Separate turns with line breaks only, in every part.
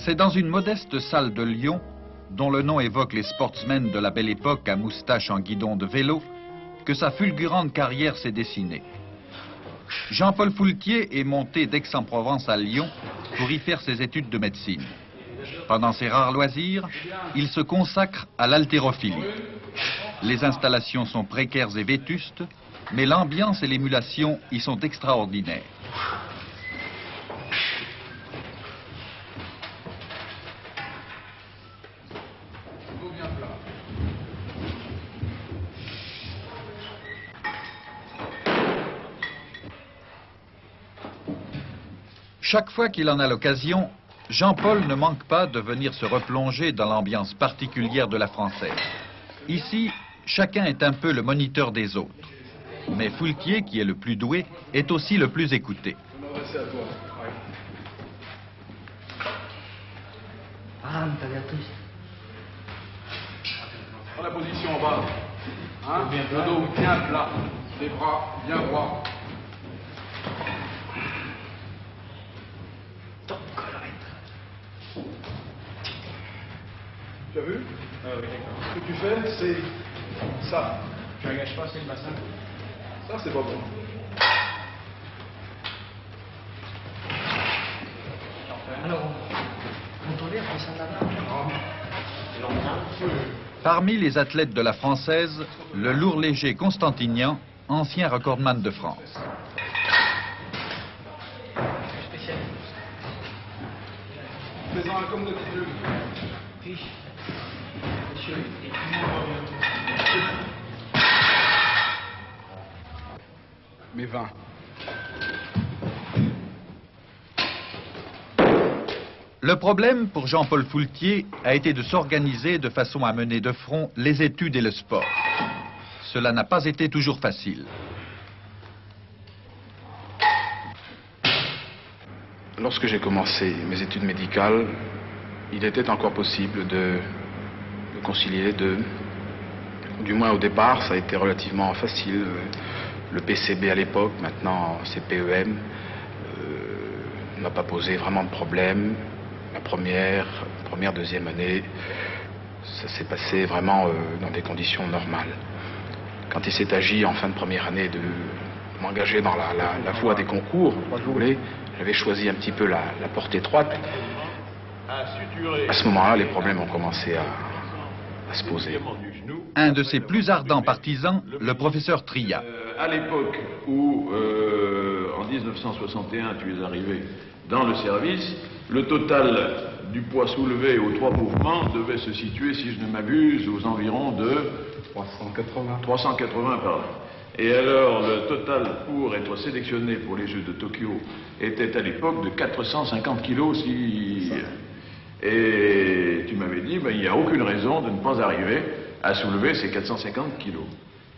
C'est dans une modeste salle de Lyon, dont le nom évoque les sportsmen de la belle époque à moustache en guidon de vélo, que sa fulgurante carrière s'est dessinée. Jean-Paul Foulquier est monté d'Aix-en-Provence à Lyon pour y faire ses études de médecine. Pendant ses rares loisirs, il se consacre à l'haltérophilie. Les installations sont précaires et vétustes, mais l'ambiance et l'émulation y sont extraordinaires. Chaque fois qu'il en a l'occasion, Jean-Paul ne manque pas de venir se replonger dans l'ambiance particulière de la Française. Ici, chacun est un peu le moniteur des autres. Mais Foulquier, qui est le plus doué, est aussi le plus écouté.
Prends la position en bas. Hein? Le dos bien plat, les bras bien droits. Tu as vu? Oui, d'accord. Ce que tu fais, c'est ça. Tu n'engages pas, c'est le bassin. Ça, c'est pas bon.
Alors, on tolère comme ça là-bas.
Parmi les athlètes de la Française, le lourd léger Constantinian, ancien recordman de France.
Fais-en un comme de plus.
Oui.
Mais 20.
Le problème pour Jean-Paul Foulquier a été de s'organiser de façon à mener de front les études et le sport. Cela n'a pas été toujours facile.
Lorsque j'ai commencé mes études médicales, il était encore possible de concilier les deux. Du moins au départ, ça a été relativement facile. Le PCB à l'époque, maintenant CPEM, n'a pas posé vraiment de problème. La première, deuxième année, ça s'est passé vraiment dans des conditions normales. Quand il s'est agi en fin de première année de m'engager dans la voie des concours, si vous voulez, j'avais choisi un petit peu la porte étroite. À ce moment-là, les problèmes ont commencé à se poser.
Un de ses plus ardents partisans, le professeur Tria.
À l'époque où, en 1961, tu es arrivé dans le service, le total du poids soulevé aux 3 mouvements devait se situer, si je ne m'abuse, aux environs de 380 par là. Et alors, le total pour être sélectionné pour les Jeux de Tokyo était à l'époque de 450 kilos. Et tu m'avais dit, il n'y a aucune raison de ne pas arriver à soulever ces 450 kilos.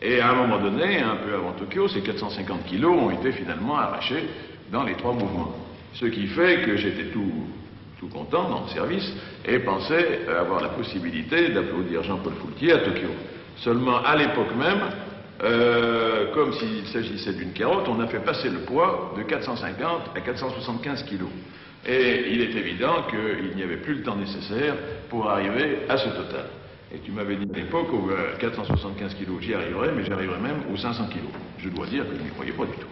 Et à un moment donné, un peu avant Tokyo, ces 450 kilos ont été finalement arrachés dans les 3 mouvements. Ce qui fait que j'étais tout content dans le service et pensais avoir la possibilité d'applaudir Jean-Paul Foulquier à Tokyo. Seulement, à l'époque même, comme s'il s'agissait d'une carotte, on a fait passer le poids de 450 à 475 kilos. Et il est évident qu'il n'y avait plus le temps nécessaire pour arriver à ce total. Et tu m'avais dit à l'époque, aux 475 kilos, j'y arriverais, mais j'arriverais même aux 500 kilos. Je dois dire que je n'y croyais pas du tout.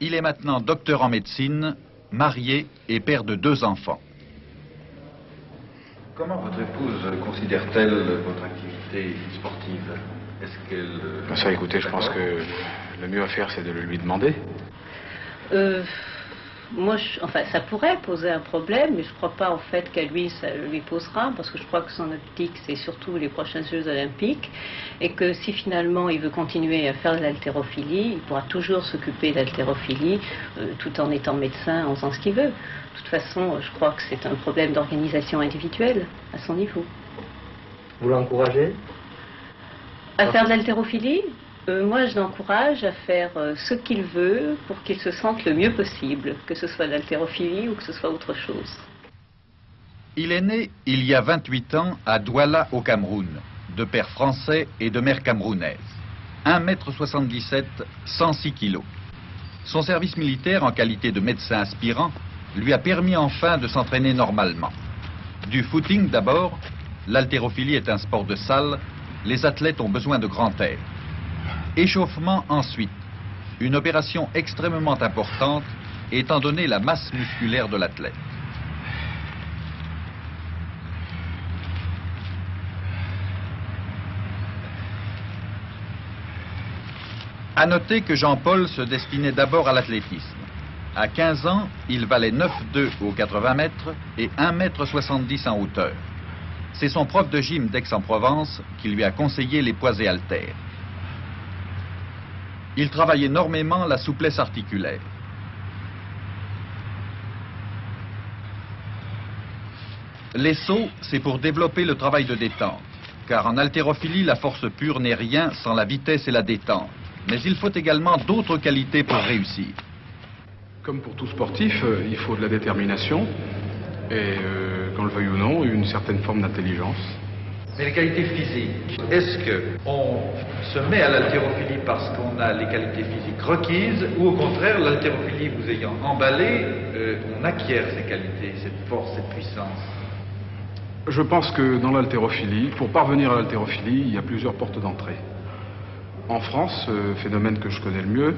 Il est maintenant docteur en médecine, marié et père de 2 enfants.
Comment votre épouse considère-t-elle votre activité sportive? Est-ce qu'elle...
Ça, écoutez, je pense que le mieux à faire, c'est de le lui demander.
Moi, enfin, ça pourrait poser un problème, mais je ne crois pas en fait qu'à lui, ça lui posera, parce que je crois que son optique, c'est surtout les prochains Jeux olympiques, et que si finalement il veut continuer à faire de l'haltérophilie, il pourra toujours s'occuper de l'haltérophilie, tout en étant médecin, en faisant ce qu'il veut. De toute façon, je crois que c'est un problème d'organisation individuelle, à son niveau.
Vous l'encouragez?
À faire de l'haltérophilie? Moi, je l'encourage à faire ce qu'il veut pour qu'il se sente le mieux possible, que ce soit l'haltérophilie ou que ce soit autre chose.
Il est né il y a 28 ans à Douala au Cameroun, de père français et de mère camerounaise. 1,77 m, 106 kg. Son service militaire en qualité de médecin aspirant lui a permis enfin de s'entraîner normalement. Du footing d'abord, l'haltérophilie est un sport de salle, les athlètes ont besoin de grand air. Échauffement ensuite, une opération extrêmement importante étant donné la masse musculaire de l'athlète. À noter que Jean-Paul se destinait d'abord à l'athlétisme. À 15 ans, il valait 9,2 aux 80 mètres et 1,70 m en hauteur. C'est son prof de gym d'Aix-en-Provence qui lui a conseillé les poids et haltères. Il travaille énormément la souplesse articulaire. Les sauts, c'est pour développer le travail de détente, car en haltérophilie, la force pure n'est rien sans la vitesse et la détente. Mais il faut également d'autres qualités pour réussir.
Comme pour tout sportif, il faut de la détermination et, qu'on le veuille ou non, une certaine forme d'intelligence.
Mais les qualités physiques, est-ce qu'on se met à l'haltérophilie parce qu'on a les qualités physiques requises ou au contraire, l'haltérophilie vous ayant emballé, on acquiert ces qualités, cette force, cette puissance?
Je pense que dans l'haltérophilie, pour parvenir à l'haltérophilie, il y a plusieurs portes d'entrée. En France, phénomène que je connais le mieux,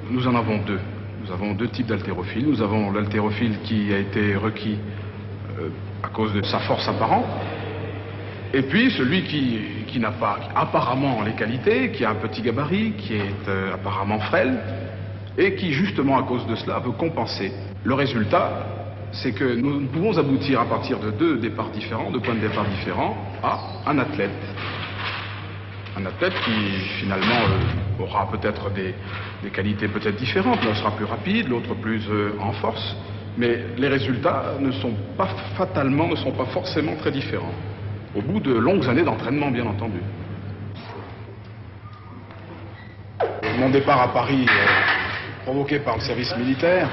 nous en avons deux. Nous avons deux types d'haltérophiles. Nous avons l'haltérophile qui a été requis à cause de sa force apparente. Et puis celui qui n'a pas apparemment les qualités, qui a un petit gabarit, qui est apparemment frêle, et qui justement à cause de cela veut compenser. Le résultat, c'est que nous pouvons aboutir à partir de deux départs différents, deux points de départ différents, à un athlète. Un athlète qui finalement aura peut-être des qualités peut-être différentes. L'un sera plus rapide, l'autre plus en force. Mais les résultats ne sont pas fatalement, ne sont pas forcément très différents. Au bout de longues années d'entraînement, bien entendu. Mon départ à Paris, provoqué par le service militaire,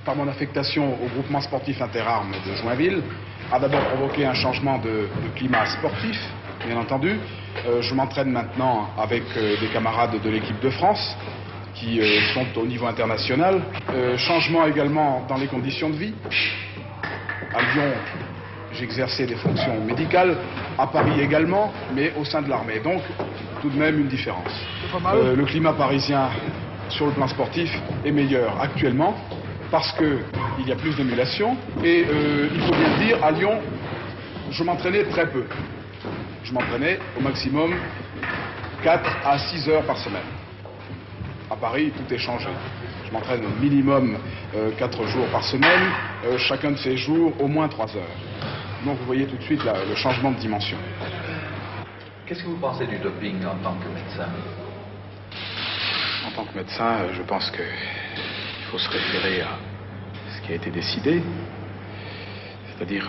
par mon affectation au groupement sportif interarmes de Joinville, a d'abord provoqué un changement de climat sportif, bien entendu. Je m'entraîne maintenant avec des camarades de l'équipe de France qui sont au niveau international. Changement également dans les conditions de vie. À Lyon, j'exerçais des fonctions médicales, à Paris également, mais au sein de l'armée. Donc, tout de même une différence. Le climat parisien, sur le plan sportif, est meilleur actuellement parce qu'il y a plus d'émulation. Et il faut bien le dire, à Lyon, je m'entraînais très peu. Je m'entraînais au maximum 4 à 6 heures par semaine. À Paris, tout est changé. Je m'entraîne au minimum 4 jours par semaine, chacun de ces jours au moins 3 heures. Donc vous voyez tout de suite le changement de dimension.
Qu'est-ce que vous pensez du doping en tant que médecin?
En tant que médecin, je pense qu'il faut se référer à ce qui a été décidé. C'est-à-dire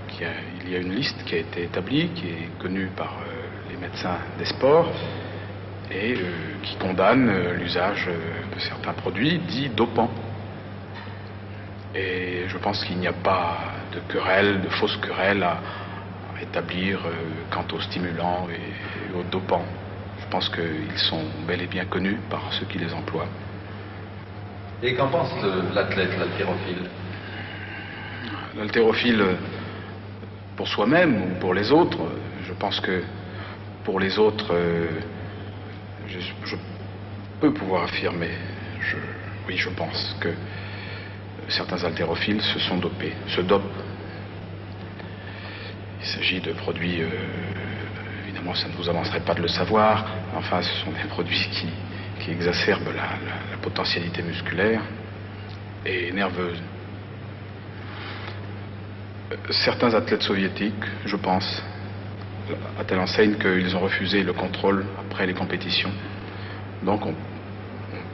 qu'il y a une liste qui a été établie, qui est connue par les médecins des sports et qui condamne l'usage de certains produits dits dopants. Et je pense qu'il n'y a pas de querelle, de fausse querelle à établir quant aux stimulants et aux dopants. Je pense qu'ils sont bel et bien connus par ceux qui les emploient.
Et qu'en pense l'athlète, l'haltérophile?
L'haltérophile, pour soi-même ou pour les autres, je pense que pour les autres, je peux pouvoir affirmer, oui, je pense que certains haltérophiles se sont dopés, se dopent. Il s'agit de produits, évidemment ça ne vous avancerait pas de le savoir, enfin ce sont des produits qui exacerbent la potentialité musculaire et nerveuse. Certains athlètes soviétiques, je pense, à telle enseigne qu'ils ont refusé le contrôle après les compétitions. Donc on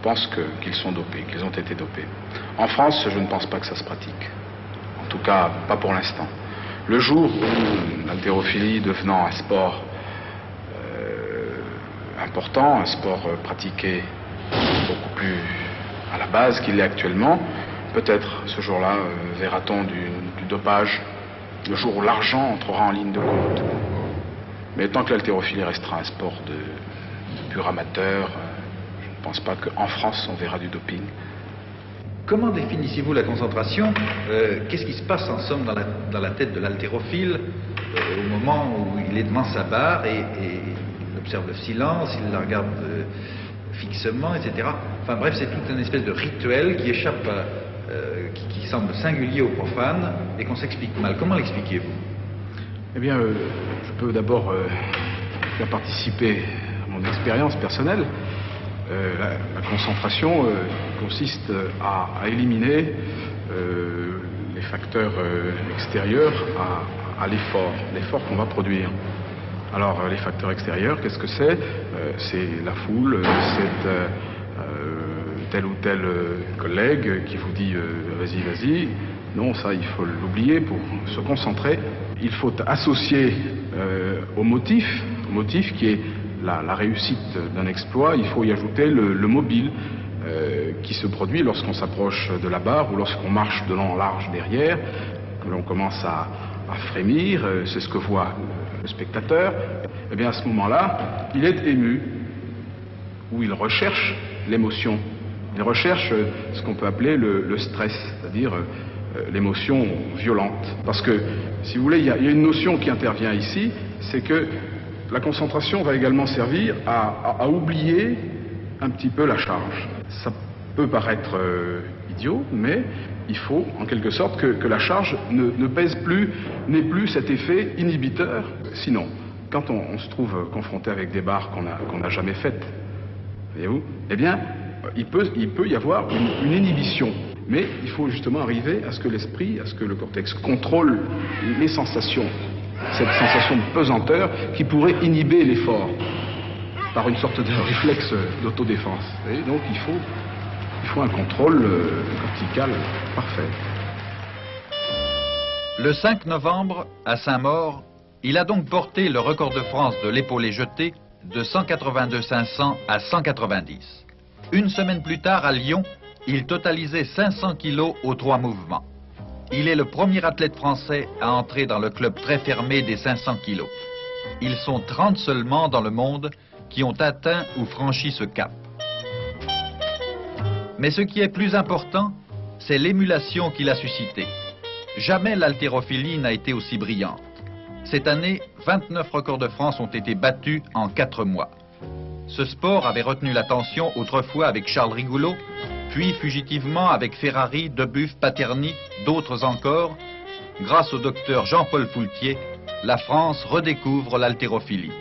pense qu'ils sont dopés, qu'ils ont été dopés. En France, je ne pense pas que ça se pratique. En tout cas, pas pour l'instant. Le jour où l'haltérophilie devenant un sport important, un sport pratiqué beaucoup plus à la base qu'il l'est actuellement, peut-être ce jour-là verra-t-on du dopage, le jour où l'argent entrera en ligne de compte. Mais tant que l'haltérophilie restera un sport de pur amateur, je ne pense pas qu'en France on verra du doping.
Comment définissez-vous la concentration? Qu'est-ce qui se passe en somme dans la tête de l'haltérophile au moment où il est devant sa barre et il observe le silence, il la regarde fixement, etc. Enfin bref, c'est toute une espèce de rituel qui échappe, qui semble singulier aux profanes et qu'on s'explique mal. Comment l'expliquez-vous?
Eh bien, je peux d'abord faire participer à mon expérience personnelle. La concentration consiste à éliminer les facteurs extérieurs à l'effort qu'on va produire. Alors, les facteurs extérieurs, qu'est-ce que c'est? C'est la foule, c'est tel ou tel collègue qui vous dit vas-y, vas-y. Non, ça, il faut l'oublier pour se concentrer. Il faut associer au motif qui est la réussite d'un exploit, il faut y ajouter le mobile qui se produit lorsqu'on s'approche de la barre ou lorsqu'on marche de long en large derrière, que l'on commence à frémir, c'est ce que voit le spectateur. Eh bien, à ce moment-là, il est ému, ou il recherche l'émotion. Il recherche ce qu'on peut appeler le stress, c'est-à-dire l'émotion violente. Parce que, si vous voulez, il y a une notion qui intervient ici, c'est que la concentration va également servir à oublier un petit peu la charge. Ça peut paraître idiot, mais il faut en quelque sorte que la charge ne pèse plus, n'ait plus cet effet inhibiteur. Sinon, quand on se trouve confronté avec des barres qu'on n'a jamais faites, voyez-vous, eh bien, il peut y avoir une inhibition. Mais il faut justement arriver à ce que l'esprit, à ce que le cortex contrôle les sensations. Cette sensation de pesanteur qui pourrait inhiber l'effort par une sorte de réflexe d'autodéfense. Et donc il faut un contrôle cortical parfait.
Le 5 novembre, à Saint-Maur, il a donc porté le record de France de l'épaulé jeté de 182 500 à 190. Une semaine plus tard, à Lyon, il totalisait 500 kilos aux 3 mouvements. Il est le premier athlète français à entrer dans le club très fermé des 500 kilos. Ils sont 30 seulement dans le monde qui ont atteint ou franchi ce cap. Mais ce qui est plus important, c'est l'émulation qu'il a suscitée. Jamais l'haltérophilie n'a été aussi brillante. Cette année, 29 records de France ont été battus en 4 mois. Ce sport avait retenu l'attention autrefois avec Charles Rigoulot, puis fugitivement avec Ferrari, Debuff, Paterny, d'autres encore. Grâce au docteur Jean-Paul Foultier, la France redécouvre l'haltérophilie.